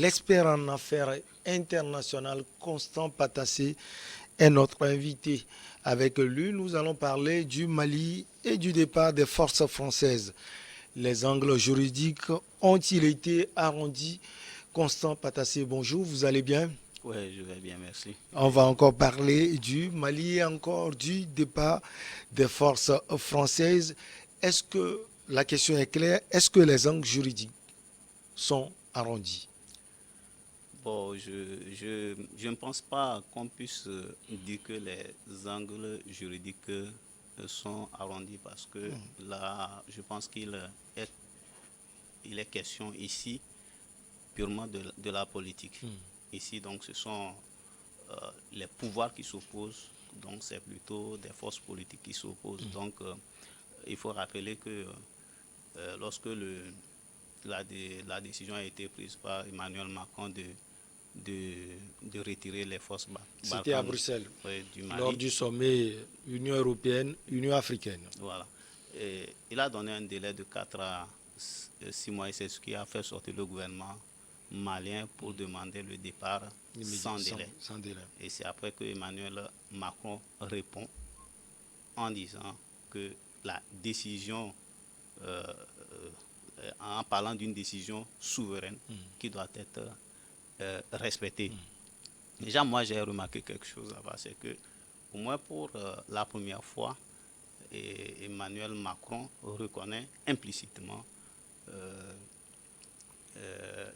L'expert en affaires internationales, Constant Patassé, est notre invité. Avec lui, nous allons parler du Mali et du départ des forces françaises. Les angles juridiques ont-ils été arrondis? Constant Patassé, bonjour, vous allez bien? Oui, je vais bien, merci. On va encore parler du Mali et encore du départ des forces françaises. Est-ce que la question est claire? Est-ce que les angles juridiques sont arrondis? Bon, je ne pense pas qu'on puisse dire que les angles juridiques sont arrondis parce que là, je pense est, il est question ici purement de la politique. Ici, donc, ce sont les pouvoirs qui s'opposent, donc c'est plutôt des forces politiques qui s'opposent. Donc, il faut rappeler que lorsque la décision a été prise par Emmanuel Macron de, de retirer les forces C'était à Barkhane Bruxelles, du lors Mali. du sommet Union européenne, Union africaine. Voilà. Et il a donné un délai de 4 à 6 mois et c'est ce qui a fait sortir le gouvernement malien pour demander le départ sans délai. Sans délai. Et c'est après que Emmanuel Macron répond en disant que la décision, en parlant d'une décision souveraine qui doit être respectée. Déjà, moi, j'ai remarqué quelque chose là-bas, c'est que, au moins pour la première fois, Emmanuel Macron reconnaît implicitement euh,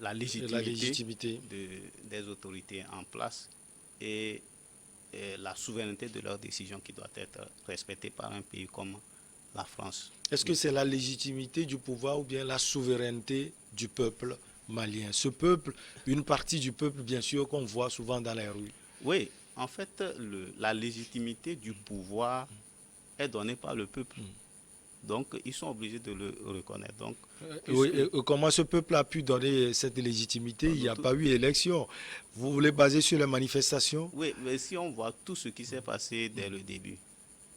la La légitimité légitimité. des autorités en place et, la souveraineté de leurs décisions qui doit être respectée par un pays comme la France. Est-ce que c'est la légitimité du pouvoir ou bien la souveraineté du peuple malien? Ce peuple, une partie du peuple, bien sûr, qu'on voit souvent dans les rues. Oui, en fait, la légitimité du pouvoir est donnée par le peuple. Donc, ils sont obligés de le reconnaître. Donc, Oui, puisque comment ce peuple a pu donner cette légitimité? Il n'y a tout, pas eu élection. Vous voulez baser sur les manifestations? oui, mais si on voit tout ce qui s'est passé dès le début,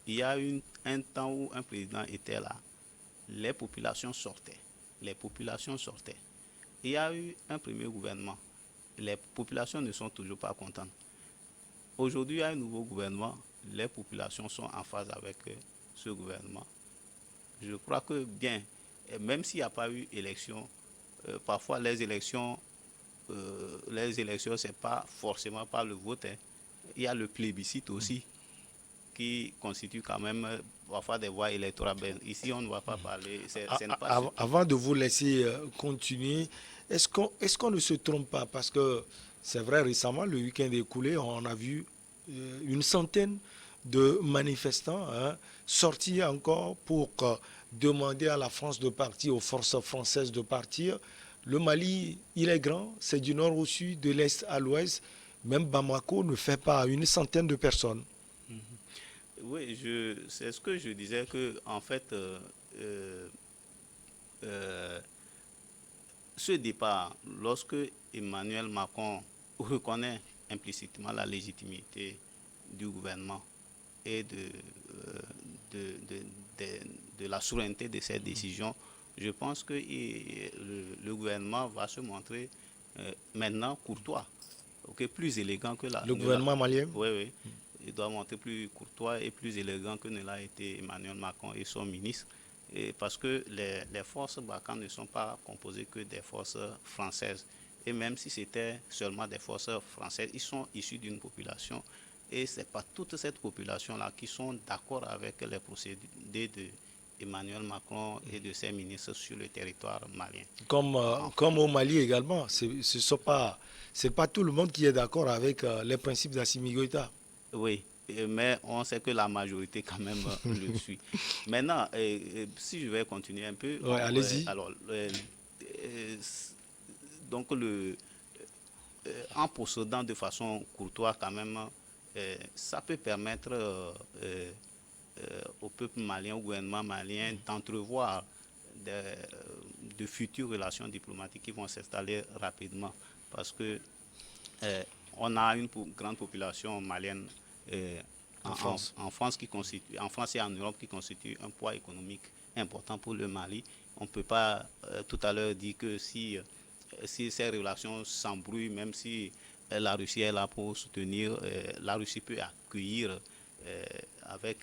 il y a eu un temps où un président était là, les populations sortaient, les populations sortaient. Il y a eu un premier gouvernement, les populations ne sont toujours pas contentes. Aujourd'hui, il y a un nouveau gouvernement, les populations sont en phase avec ce gouvernement. Je crois que bien, même s'il n'y a pas eu élection, parfois les élections, c'est pas forcément par le vote, hein. Il y a le plébiscite aussi qui constitue quand même parfois des voix électorales. Ben, ici, on ne va pas parler, ce n'est pas ce qui... Avant de vous laisser continuer, est-ce qu'on ne se trompe pas? Parce que c'est vrai, récemment, le week-end écoulé, on a vu une centaine de manifestants sortir encore pour demander à la France de partir, aux forces françaises de partir. Le Mali, il est grand, c'est du nord au sud, de l'est à l'ouest. Même Bamako ne fait pas une centaine de personnes. Oui, c'est ce que je disais que en fait, euh, euh, ce départ, lorsque Emmanuel Macron reconnaît implicitement la légitimité du gouvernement et de, de, de la souveraineté de ces décisions, je pense que le gouvernement va se montrer maintenant courtois, okay, plus élégant que Le gouvernement malien. oui, oui. Il doit montrer plus courtois et plus élégant que ne l'a été Emmanuel Macron et son ministre. Et parce que les forces Barkhane ne sont pas composées que des forces françaises. Et même si c'était seulement des forces françaises, ils sont issus d'une population. Et ce n'est pas toute cette population-là qui sont d'accord avec les procédés de Emmanuel Macron et de ses ministres sur le territoire malien. Comme au Mali également. C'est pas tout le monde qui est d'accord avec les principes d'Assimi Goïta. Oui, mais on sait que la majorité quand même le suit. Maintenant, si je vais continuer un peu, Ouais, allez-y. alors, euh, donc en procédant de façon courtoise quand même, ça peut permettre au peuple malien, au gouvernement malien d'entrevoir de, de futures relations diplomatiques qui vont s'installer rapidement parce que euh, on a une grande population malienne euh, En France. en France en France et en Europe qui constitue un poids économique important pour le Mali. On ne peut pas tout à l'heure dire que si si ces relations s'embrouillent, même si la Russie est là pour soutenir, la Russie peut accueillir avec,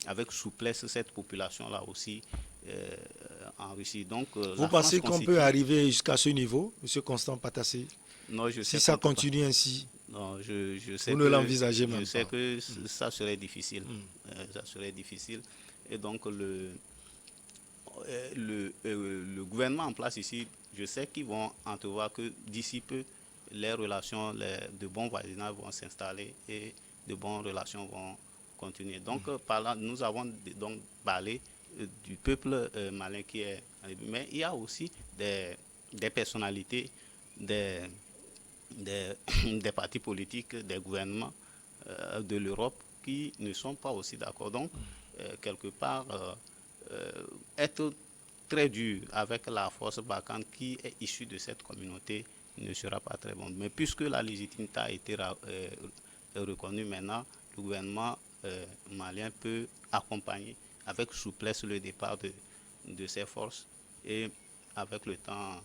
avec souplesse cette population-là aussi en Russie. Donc Vous la France pensez qu'on peut constitue... arriver jusqu'à ce niveau, M. Constant Patassé? Non, je Si sais ça qu'on peut pas. continue ainsi, Non, vous ne l'envisagez je même sais pas. que ça serait difficile. Ça serait difficile. Et donc le gouvernement en place ici, je sais qu'ils vont entrevoir que d'ici peu, les relations de bon voisinage vont s'installer et de bonnes relations vont continuer. Donc, par là, nous avons donc parlé du peuple malien qui est... Mais il y a aussi des personnalités, des, des, des partis politiques, des gouvernements de l'Europe qui ne sont pas aussi d'accord. Donc, quelque part, être très dur avec la force Barkhane qui est issue de cette communauté ne sera pas très bon. Mais puisque la légitimité a été reconnue maintenant, le gouvernement malien peut accompagner avec souplesse le départ de ces forces et avec le temps,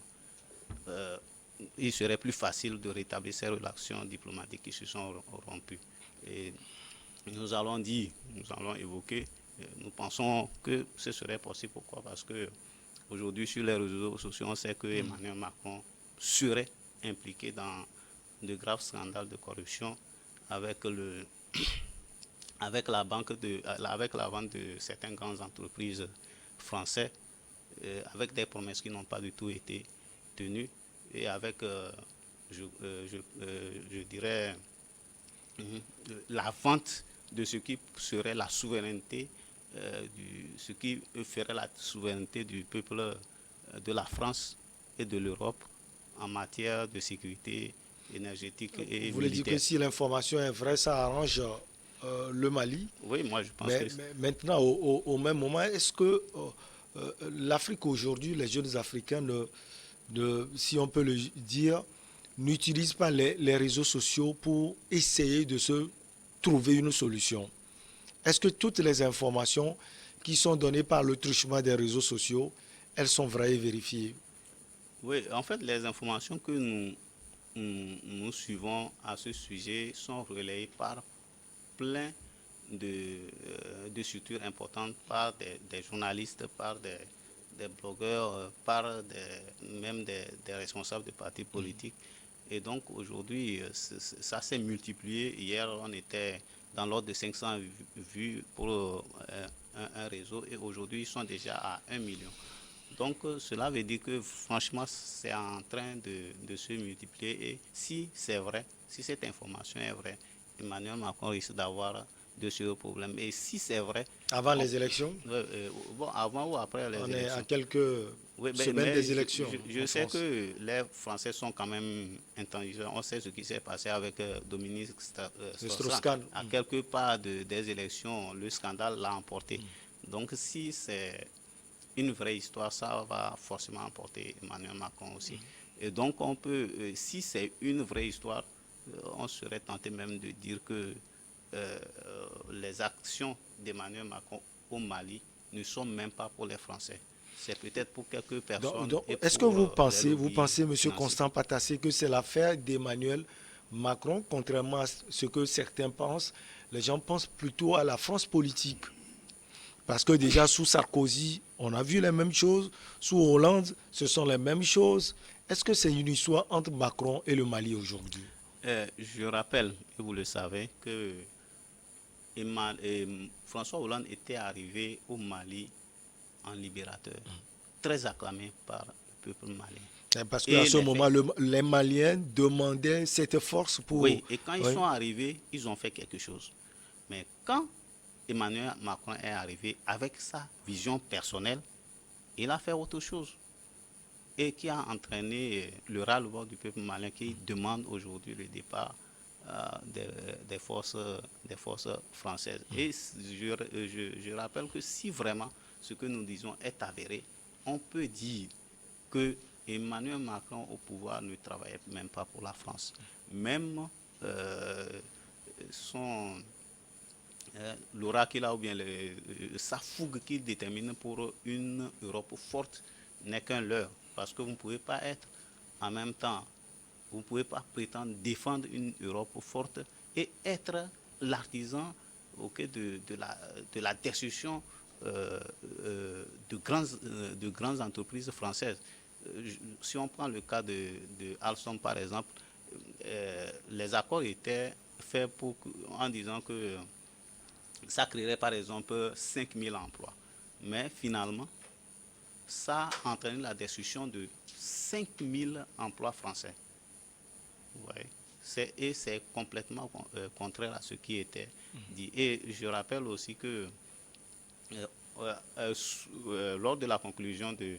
il serait plus facile de rétablir ces relations diplomatiques qui se sont rompues. Et nous allons dire, nous allons évoquer, nous pensons que ce serait possible. Pourquoi? Parce que aujourd'hui sur les réseaux sociaux, on sait que Emmanuel Macron serait impliqué dans de graves scandales de corruption avec avec la vente de certaines grandes entreprises françaises, avec des promesses qui n'ont pas du tout été tenues et avec, je dirais, la vente de ce qui serait la souveraineté, ce qui ferait la souveraineté du peuple de la France et de l'Europe en matière de sécurité énergétique et Vous voulez dire que militaire. si l'information est vraie, ça arrange le Mali. Oui, moi je pense que... Mais maintenant, au même moment, est-ce que l'Afrique aujourd'hui, les jeunes Africains, si on peut le dire, n'utilisent pas les réseaux sociaux pour essayer de se trouver une solution? Est-ce que toutes les informations qui sont données par le truchement des réseaux sociaux, elles sont vraies et vérifiées? Oui, en fait, les informations que nous suivons à ce sujet sont relayées par plein de structures importantes, par des journalistes, par des blogueurs, même des responsables de partis politiques. Et donc aujourd'hui, ça s'est multiplié. Hier, on était dans l'ordre de 500 vues pour un réseau et aujourd'hui, ils sont déjà à 1 million. Donc cela veut dire que franchement, c'est en train de se multiplier. Et si c'est vrai, si cette information est vraie, Emmanuel Macron risque d'avoir de sérieux problèmes. Et si c'est vrai, Avant on- les élections, bon, avant ou après les on est à élections. quelques Oui, semaines mais des élections je en sais France. que les Français sont quand même intransigeants. On sait ce qui s'est passé avec Dominique C'est Strauss-Kahn. Strauss-Kahn. À quelque part des élections, le scandale l'a emporté. Donc si c'est une vraie histoire, ça va forcément emporter Emmanuel Macron aussi. Et donc on peut, si c'est une vraie histoire, on serait tenté même de dire que les actions d'Emmanuel Macron au Mali ne sont même pas pour les Français. C'est peut-être pour quelques personnes et Est-ce que pour les vous lobbies pensez, Monsieur financiers. Constant Patassé, que c'est l'affaire d'Emmanuel Macron, contrairement à ce que certains pensent? Les gens pensent plutôt à la France politique. Parce que déjà sous Sarkozy, on a vu les mêmes choses. Sous Hollande, ce sont les mêmes choses. Est-ce que c'est une histoire entre Macron et le Mali aujourd'hui? Je rappelle, et vous le savez, que François Hollande était arrivé au Mali en libérateur, très acclamé par le peuple malien. Parce qu'à Et ce les moment, faits, les Maliens demandaient cette force pour... oui, et quand ils Oui. sont arrivés, ils ont fait quelque chose. Mais quand Emmanuel Macron est arrivé avec sa vision personnelle, il a fait autre chose et qui a entraîné le ras-le-bol du peuple malien qui demande aujourd'hui le départ des forces françaises. Et je rappelle que si vraiment ce que nous disons est avéré, on peut dire que Emmanuel Macron au pouvoir ne travaillait même pas pour la France. Même son l'aura qu'il a ou bien sa fougue qu'il détermine pour une Europe forte n'est qu'un leurre. Parce que vous ne pouvez pas être en même temps, vous ne pouvez pas prétendre défendre une Europe forte et être l'artisan de la destruction de grandes entreprises françaises. Si on prend le cas de Alstom, par exemple, les accords étaient faits en disant que ça créerait par exemple 5000 emplois. Mais finalement, ça a entraîné la destruction de 5000 emplois français. Ouais. Et c'est complètement contraire à ce qui était dit. Et je rappelle aussi que lors de la conclusion de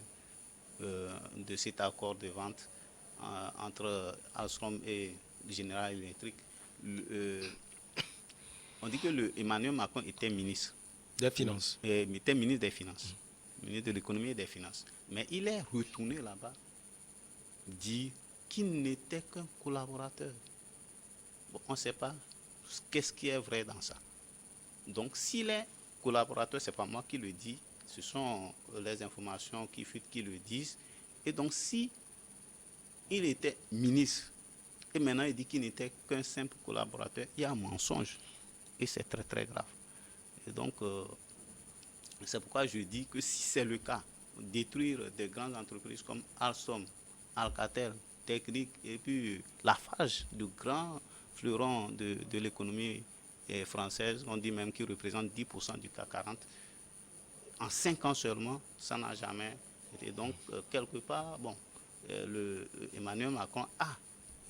cet accord de vente entre Alstom et General Electric, on dit que Emmanuel Macron était ministre. Des Finances. Était ministre des Finances, ministre de l'économie et des Finances. Mais il est retourné là-bas, dit qu'il n'était qu'un collaborateur. Bon, on ne sait pas qu'est-ce qui est vrai dans ça. Donc, s'il est collaborateur, ce n'est pas moi qui le dis, ce sont les informations qui fuitent qui le disent. Et donc, si il était ministre, et maintenant il dit qu'il n'était qu'un simple collaborateur, il y a un mensonge. Et c'est très très grave. Et donc, c'est pourquoi je dis que si c'est le cas, détruire des grandes entreprises comme Alstom, Alcatel, Technique et puis Lafarge, de grands fleurons de l'économie française, on dit même qu'ils représentent 10% du CAC 40, en 5 ans seulement, ça n'a jamais été. Donc, quelque part, bon, Emmanuel Macron a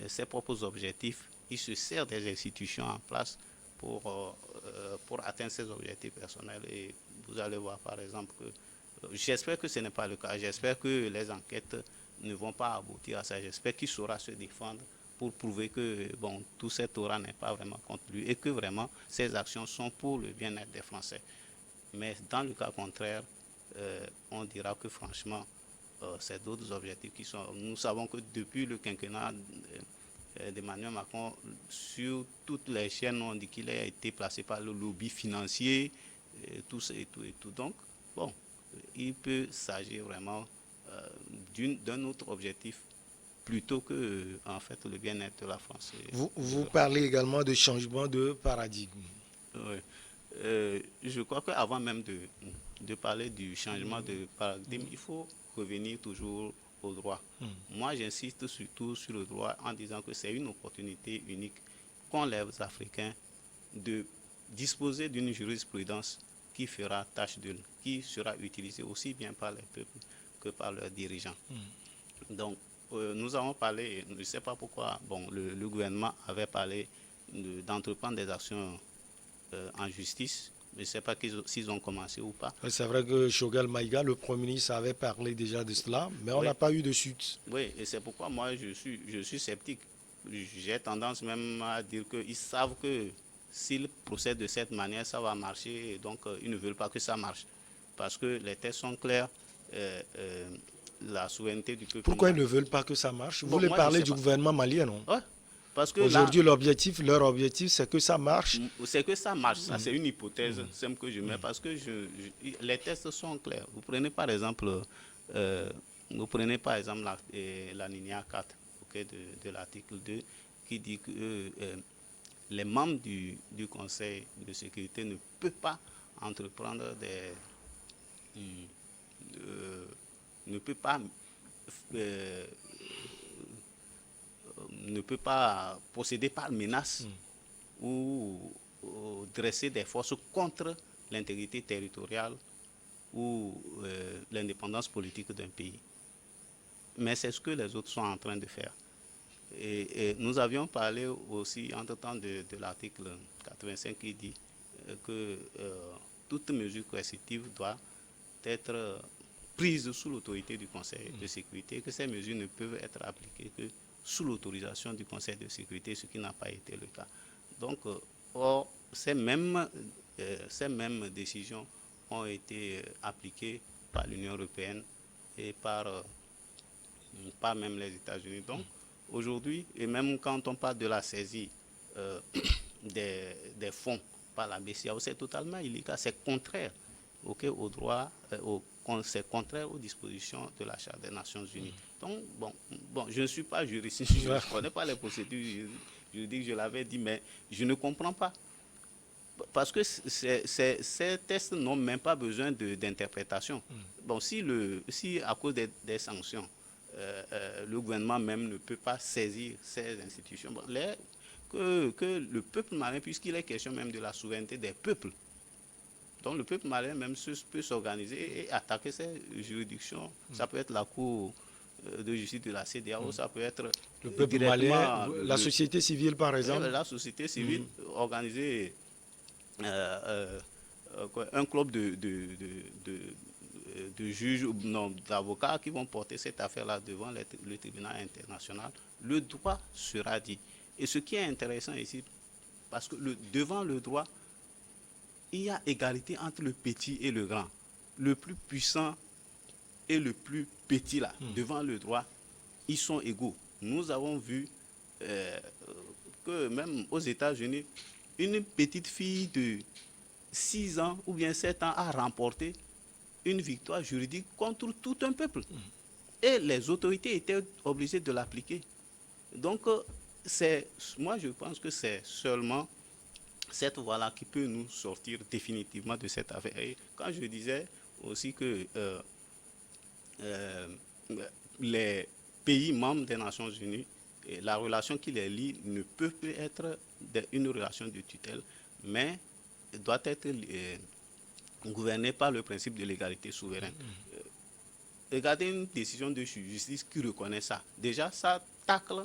ses propres objectifs, il se sert des institutions en place pour atteindre ses objectifs personnels. Et vous allez voir, par exemple, que j'espère que ce n'est pas le cas. J'espère que les enquêtes ne vont pas aboutir à ça. J'espère qu'il saura se défendre pour prouver que bon, tout cet aura n'est pas vraiment contre lui et que vraiment ces actions sont pour le bien-être des Français. Mais dans le cas contraire, on dira que franchement, c'est d'autres objectifs qui sont... Nous savons que depuis le quinquennat d'Emmanuel Macron, sur toutes les chaînes, on dit qu'il a été placé par le lobby financier, et tout ça et tout et tout. Donc, bon, il peut s'agir vraiment d'un autre objectif plutôt que en fait le bien-être de la France. Vous parlez également de changement de paradigme. Oui. Je crois qu'avant même de parler du changement de paradigme, il faut revenir toujours au droit. Moi, j'insiste surtout sur le droit en disant que c'est une opportunité unique qu'ont les Africains de disposer d'une jurisprudence qui fera tâche d'huile, qui sera utilisée aussi bien par les peuples que par leurs dirigeants. Donc, nous avons parlé, je ne sais pas pourquoi, bon, le gouvernement avait parlé d'entreprendre des actions en justice. Je ne sais pas s'ils ont commencé ou pas. C'est vrai que Choguel Maïga, le Premier ministre, avait parlé déjà de cela, mais on n'a pas eu de suite. Oui, et c'est pourquoi moi je suis sceptique. J'ai tendance même à dire qu'ils savent que s'ils procèdent de cette manière, ça va marcher, et donc ils ne veulent pas que ça marche. Parce que les textes sont clairs, la souveraineté du peuple... Pourquoi ils ne veulent pas que ça marche? Vous voulez parler du gouvernement malien, non? Ouais. Aujourd'hui, leur objectif, c'est que ça marche. C'est que ça marche, ça c'est une hypothèse simple que je mets parce que les tests sont clairs. Vous prenez par exemple, l'alinéa 4 de l'article 2 qui dit que les membres du Conseil de sécurité ne peuvent pas entreprendre ne peut pas procéder par menace ou dresser des forces contre l'intégrité territoriale ou l'indépendance politique d'un pays. Mais c'est ce que les autres sont en train de faire. Et nous avions parlé aussi entre-temps de l'article 85 qui dit que toute mesure coercitive doit être prise sous l'autorité du Conseil de sécurité et que ces mesures ne peuvent être appliquées que sous l'autorisation du Conseil de sécurité, ce qui n'a pas été le cas. Donc, ces mêmes décisions ont été appliquées par l'Union européenne et par même les États-Unis. Donc, aujourd'hui, et même quand on parle de la saisie des fonds par la BCEAO, c'est totalement illégal, c'est contraire au droit, c'est contraire aux dispositions de la Charte des Nations Unies. Donc, bon, je ne suis pas juriste, je ne connais pas les procédures juridiques, je l'avais dit, mais je ne comprends pas. Parce que ces tests n'ont même pas besoin d'interprétation. Bon, si à cause des sanctions, le gouvernement même ne peut pas saisir ces institutions, bon, que le peuple malien, puisqu'il est question même de la souveraineté des peuples, donc le peuple malien même peut s'organiser et attaquer ces juridictions. Ça peut être la Cour de justice de la CEDEAO, ça peut être Le peuple malien, la société civile par exemple. La société civile organiser un club de juges, non, d'avocats qui vont porter cette affaire-là devant le tribunal international. Le droit sera dit. Et ce qui est intéressant ici, parce que devant le droit, il y a égalité entre le petit et le grand. Le plus puissant et le plus petit, là, devant le droit, ils sont égaux. Nous avons vu que même aux États-Unis, une petite fille de 6 ans ou bien 7 ans a remporté une victoire juridique contre tout un peuple. Et les autorités étaient obligées de l'appliquer. Donc, moi je pense que c'est seulement cette voie-là qui peut nous sortir définitivement de cette affaire. Et quand je disais aussi que les pays membres des Nations Unies, et la relation qui les lie ne peut plus être une relation de tutelle, mais doit être gouvernée par le principe de l'égalité souveraine. Regardez une décision de justice qui reconnaît ça. Déjà, ça tacle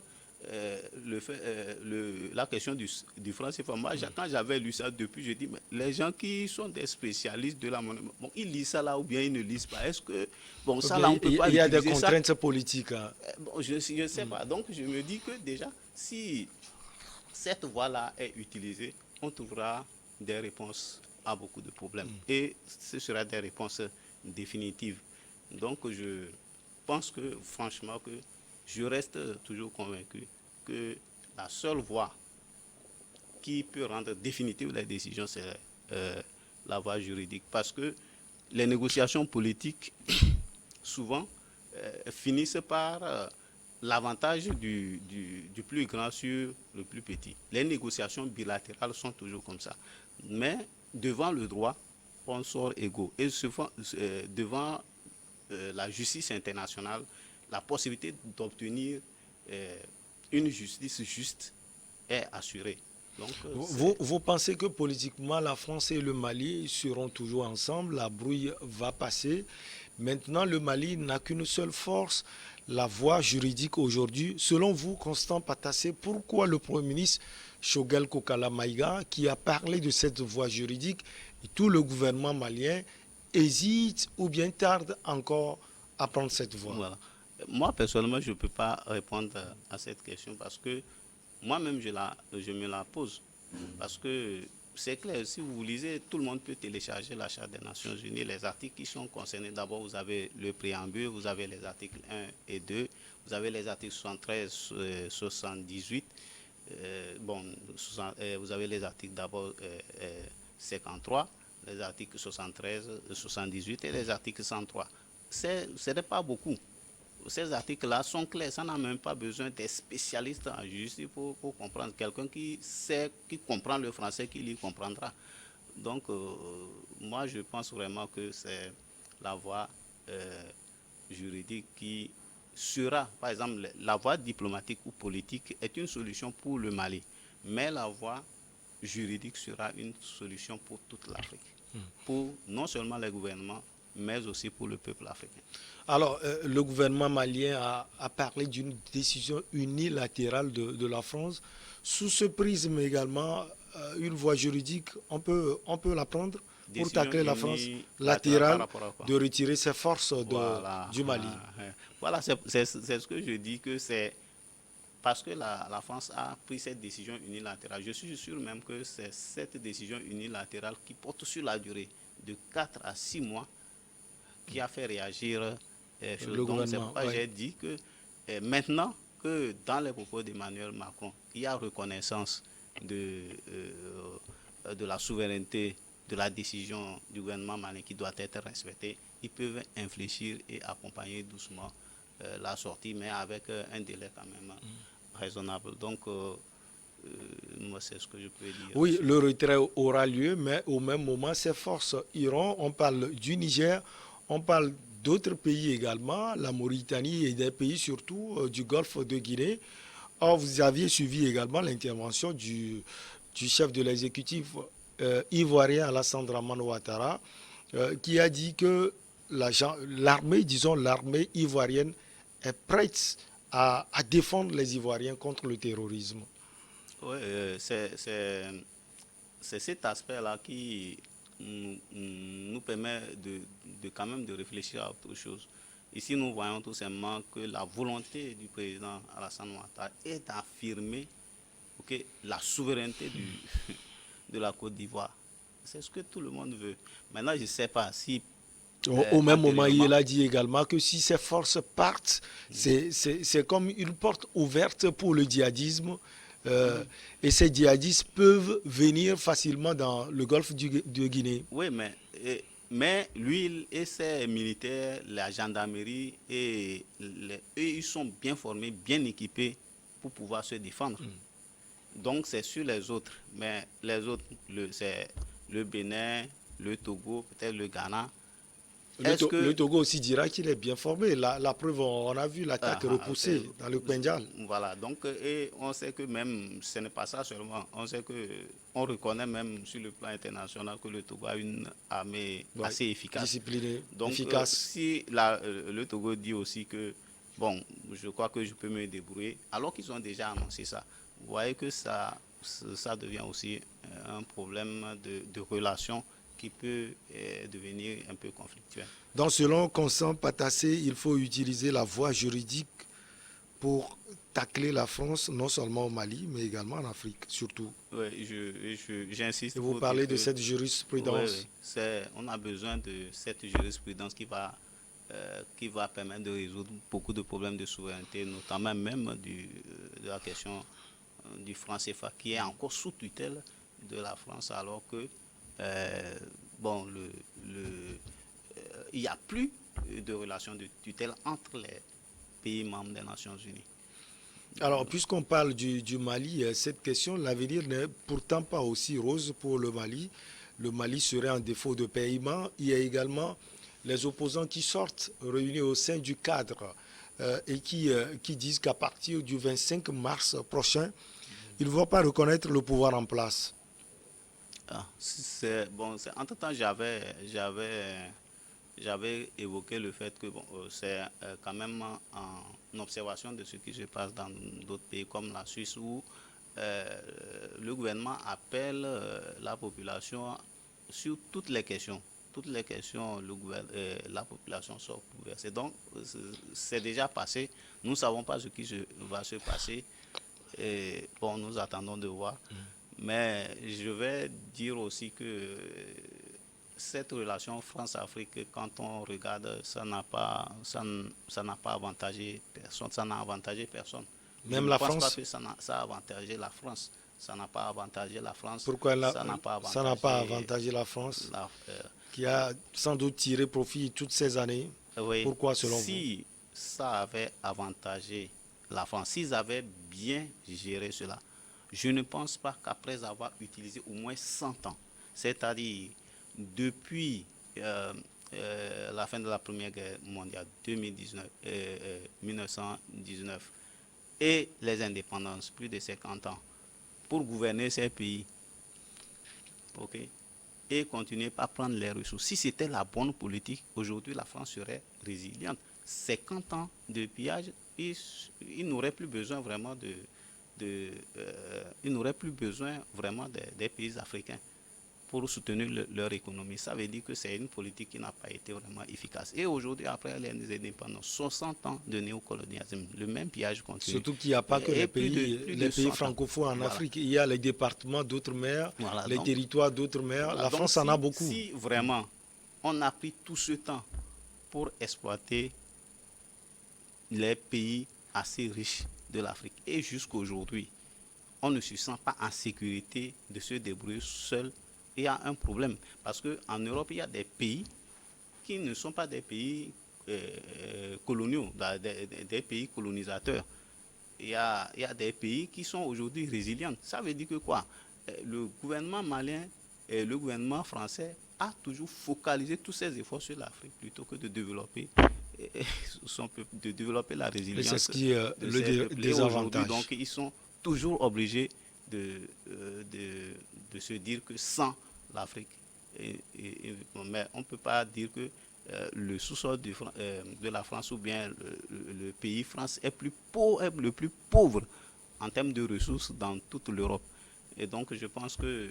la question du franc CFA. Moi, quand j'avais lu ça depuis, je dis, mais les gens qui sont des spécialistes de la monnaie, bon, ils lisent ça là ou bien ils ne lisent pas. Est-ce que, bon, ça là, on peut pas. Il y a des contraintes politiques. Hein. Bon, je ne sais pas. Donc, je me dis que déjà, si cette voie-là est utilisée, on trouvera des réponses à beaucoup de problèmes. Et ce sera des réponses définitives. Donc, je pense que, franchement, que je reste toujours convaincu que la seule voie qui peut rendre définitive les décisions, c'est la voie juridique. Parce que les négociations politiques, souvent, finissent par l'avantage du plus grand sur le plus petit. Les négociations bilatérales sont toujours comme ça. Mais devant le droit, on sort égaux. Et devant la justice internationale, la possibilité d'obtenir une justice juste est assurée. Donc, vous pensez que politiquement, la France et le Mali seront toujours ensemble, la brouille va passer. Maintenant, le Mali n'a qu'une seule force, la voie juridique aujourd'hui. Selon vous, Constant Patassé, pourquoi le Premier ministre Choguel Kokala Maïga, qui a parlé de cette voie juridique, et tout le gouvernement malien hésite ou bien tarde encore à prendre cette voie? Voilà. Moi, personnellement, je ne peux pas répondre à cette question parce que moi-même, je me la pose. Parce que c'est clair, si vous lisez, tout le monde peut télécharger la Charte des Nations Unies, les articles qui sont concernés. D'abord, vous avez le préambule, vous avez les articles 1 et 2, vous avez les articles 73, 78. Vous avez les articles d'abord 53, les articles 73, 78 et les articles 103. Ce n'est pas beaucoup. Ces articles-là sont clairs, ça n'a même pas besoin des spécialistes en justice pour comprendre. Quelqu'un qui comprend le français, qui lui comprendra. Donc, moi, je pense vraiment que c'est la voie juridique qui sera, par exemple, la voie diplomatique ou politique est une solution pour le Mali, mais la voie juridique sera une solution pour toute l'Afrique, pour non seulement les gouvernements, mais aussi pour le peuple africain. Alors, le gouvernement malien a parlé d'une décision unilatérale de la France. Sous ce prisme également, une voie juridique, on peut la prendre pour tacler la France latérale de retirer ses forces du Mali. Voilà, c'est ce que je dis, que c'est parce que la France a pris cette décision unilatérale. Je suis sûr même que c'est cette décision unilatérale qui porte sur la durée de 4 à 6 mois qui a fait réagir le gouvernement. C'est pourquoi j'ai dit que maintenant que dans les propos d'Emmanuel Macron, il y a reconnaissance de la souveraineté, de la décision du gouvernement malien qui doit être respectée, ils peuvent infléchir et accompagner doucement la sortie, mais avec un délai quand même raisonnable. Donc, moi, c'est ce que je peux dire. Oui, le retrait aura lieu, mais au même moment, ces forces iront. On parle du Niger, on parle d'autres pays également, la Mauritanie et des pays surtout du Golfe de Guinée. Or, vous aviez suivi également l'intervention du chef de l'exécutif ivoirien Alassane Dramane Ouattara, qui a dit que l'armée, disons l'armée ivoirienne, est prête à défendre les Ivoiriens contre le terrorisme. Oui, c'est cet aspect-là qui nous permet de quand même de réfléchir à autre chose. Ici, nous voyons tout simplement que la volonté du président Alassane Ouattara est d'affirmer la souveraineté de la Côte d'Ivoire. C'est ce que tout le monde veut. Maintenant, je ne sais pas si Au même moment, il antérieurement, a dit également que si ces forces partent, c'est comme une porte ouverte pour le djihadisme. Et ces djihadistes peuvent venir facilement dans le golfe de Guinée. oui, mais lui et ses militaires, la gendarmerie, eux, ils sont bien formés, bien équipés pour pouvoir se défendre. Donc, c'est sur les autres. Mais les autres, c'est le Bénin, le Togo, peut-être le Ghana. Est-ce Le que Togo aussi dira qu'il est bien formé. La preuve, on a vu l'attaque repoussée dans le Pendjal. voilà, donc et on sait que même ce n'est pas ça seulement, on sait que on reconnaît même sur le plan international que le Togo a une armée Ouais, assez efficace. discipliné, Donc efficace. si le Togo dit aussi que bon, je crois que je peux me débrouiller, alors qu'ils ont déjà annoncé ça, vous voyez que ça devient aussi un problème de relation qui peut devenir un peu conflictuel. Donc, selon Constant Patassé, il faut utiliser la voie juridique pour tacler la France, non seulement au Mali, mais également en Afrique, surtout. Oui, j'insiste Et vous pour dire parlez de que cette oui, jurisprudence. on a besoin de cette jurisprudence qui va permettre de résoudre beaucoup de problèmes de souveraineté, notamment même de la question du franc CFA qui est encore sous tutelle de la France, alors que bon, il n'y a plus de relation de tutelle entre les pays membres des Nations Unies. Alors, puisqu'on parle du Mali, cette question, l'avenir n'est pourtant pas aussi rose pour le Mali. Le Mali serait en défaut de paiement. Il y a également les opposants qui sortent, réunis au sein du cadre, et qui disent qu'à partir du 25 mars prochain, ils ne vont pas reconnaître le pouvoir en place. Ah, bon, entre-temps, j'avais évoqué le fait que bon, c'est quand même en observation de ce qui se passe dans d'autres pays comme la Suisse où le gouvernement appelle la population sur toutes les questions. Toutes les questions, la population sort bouleversée. Donc, c'est déjà passé. Nous ne savons pas ce qui va se passer. Et, bon, nous attendons de voir. Mais je vais dire aussi que cette relation France-Afrique, quand on regarde, ça n'a pas avantagé personne. Ça n'a avantagé personne. Je Même ne la pense pas France, que ça a avantagé la France. Ça n'a pas avantagé la France. pourquoi Ça n'a pas ça n'a pas avantagé avantagé la France, la, qui a sans doute tiré profit toutes ces années? oui, Pourquoi, selon vous? si ça avait avantagé la France, s'ils avaient bien géré cela, je ne pense pas qu'après avoir utilisé au moins 100 ans, c'est-à-dire depuis la fin de la Première Guerre mondiale, 1919, et les indépendances, plus de 50 ans, pour gouverner ces pays, ok, et continuer par prendre les ressources. Si c'était la bonne politique, aujourd'hui la France serait résiliente. 50 ans de pillage, il n'aurait plus besoin vraiment il n'aurait plus besoin vraiment des pays africains pour soutenir leur économie. Ça veut dire que c'est une politique qui n'a pas été vraiment efficace. Et aujourd'hui, après les indépendances, 60 ans de néocolonialisme, le même pillage continue. Surtout qu'il n'y a pas que Et les pays francophones en Voilà. Afrique. Il y a les départements d'outre-mer, Voilà, les donc, territoires d'outre-mer. voilà, La donc France en a beaucoup. si vraiment on a pris tout ce temps pour exploiter les pays assez riches de l'Afrique et jusqu'aujourd'hui, on ne se sent pas en sécurité de se débrouiller seul, il y a un problème. Parce qu'en Europe, il y a des pays qui ne sont pas des pays coloniaux, des pays colonisateurs. Il y a des pays qui sont aujourd'hui résilients. Ça veut dire que quoi? Le gouvernement malien et le gouvernement français a toujours focalisé tous ses efforts sur l'Afrique plutôt que de développer son peuple, de développer la résilience. C'est ce qui est le désavantage. Donc ils sont toujours obligés de se dire que sans l'Afrique, mais on ne peut pas dire que le sous-sol de la France ou bien le pays France est le plus pauvre en termes de ressources dans toute l'Europe. Et donc je pense que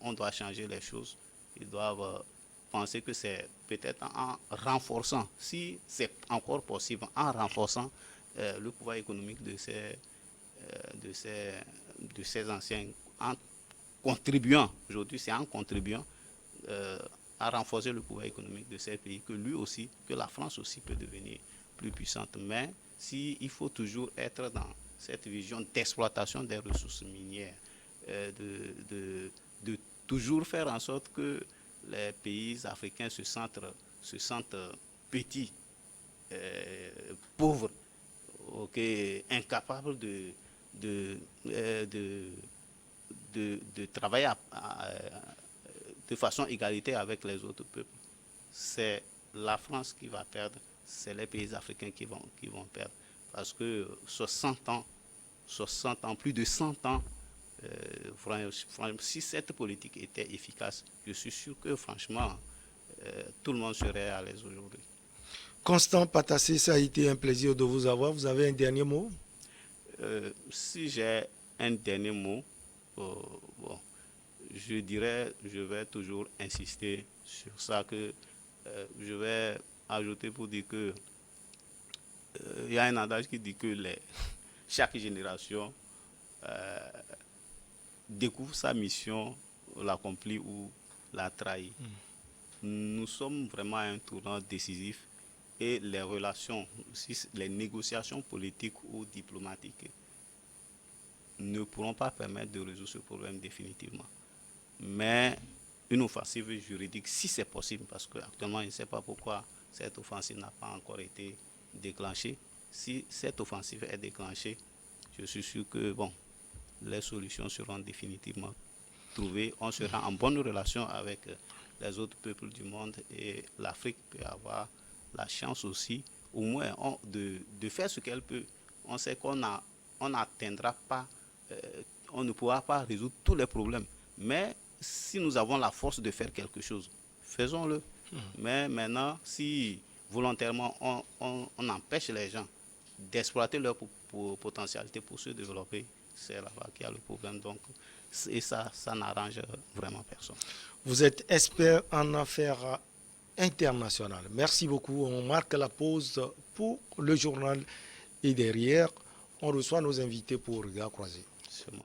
on doit changer les choses. Ils doivent penser que c'est peut-être en renforçant, si c'est encore possible, en renforçant le pouvoir économique de ces anciens, en contribuant, aujourd'hui c'est en contribuant à renforcer le pouvoir économique de ces pays que la France aussi peut devenir plus puissante. Mais il faut toujours être dans cette vision d'exploitation des ressources minières, de toujours faire en sorte que les pays africains se sentent petits, pauvres, incapables de travailler de façon égalitaire avec les autres peuples. C'est la France qui va perdre, c'est les pays africains qui vont perdre. Parce que 60 ans, plus de 100 ans, si cette politique était efficace, je suis sûr que franchement, tout le monde serait à l'aise aujourd'hui. Constant Patassé, ça a été un plaisir de vous avoir. Vous avez un dernier mot? Si j'ai un dernier mot, je vais toujours insister sur ça, que je vais ajouter pour dire que il y a un adage qui dit que chaque génération découvre sa mission, l'accomplit ou la trahit. Nous sommes vraiment à un tournant décisif et les relations, les négociations politiques ou diplomatiques ne pourront pas permettre de résoudre ce problème définitivement. Mais une offensive juridique, si c'est possible, parce qu'actuellement, je ne sais pas pourquoi cette offensive n'a pas encore été déclenchée. Si cette offensive est déclenchée, je suis sûr que les solutions seront définitivement trouvées. On sera en bonne relation avec les autres peuples du monde et l'Afrique peut avoir la chance aussi, au moins, de faire ce qu'elle peut. On sait qu'on n'atteindra pas, on ne pourra pas résoudre tous les problèmes. Mais si nous avons la force de faire quelque chose, faisons-le. Mais maintenant, si volontairement on empêche les gens d'exploiter leur potentialité pour se développer, c'est là-bas qu'il y a le problème. Donc, et ça n'arrange vraiment personne. Vous êtes expert en affaires internationales. Merci beaucoup. On marque la pause pour le journal et derrière, on reçoit nos invités pour Regard Croisé. C'est bon.